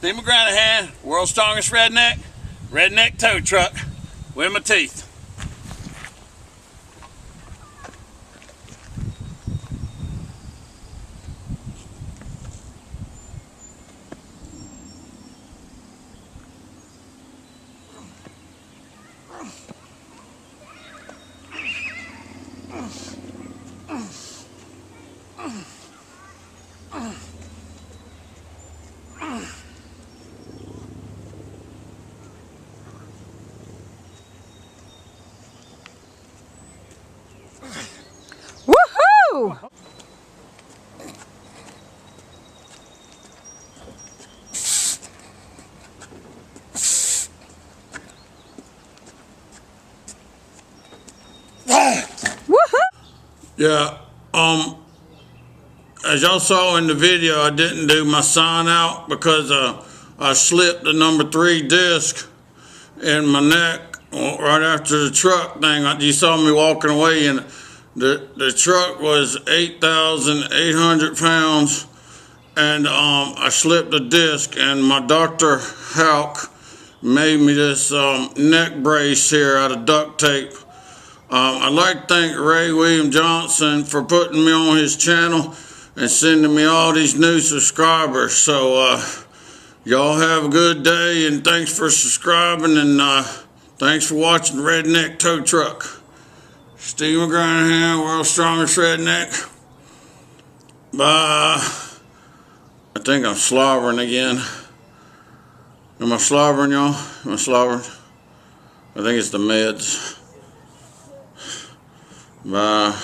Steve McGranahan, world's strongest redneck tow truck with my teeth. Woohoo! Yeah, as y'all saw in the video, I didn't do my sign out because I slipped the number 3 disc in my neck right after the truck thing. You saw me walking away, and the truck was 8,800 pounds, and I slipped a disc, and my Dr. Houck made me this neck brace here out of duct tape. I'd like to thank Ray William Johnson for putting me on his channel and sending me all these new subscribers. So y'all have a good day, and thanks for subscribing, and thanks for watching Redneck Tow Truck. Steve McGranahan, world's strongest redneck. Bye. I think I'm slobbering again. Am I slobbering, y'all? Am I slobbering? I think it's the meds. Bye.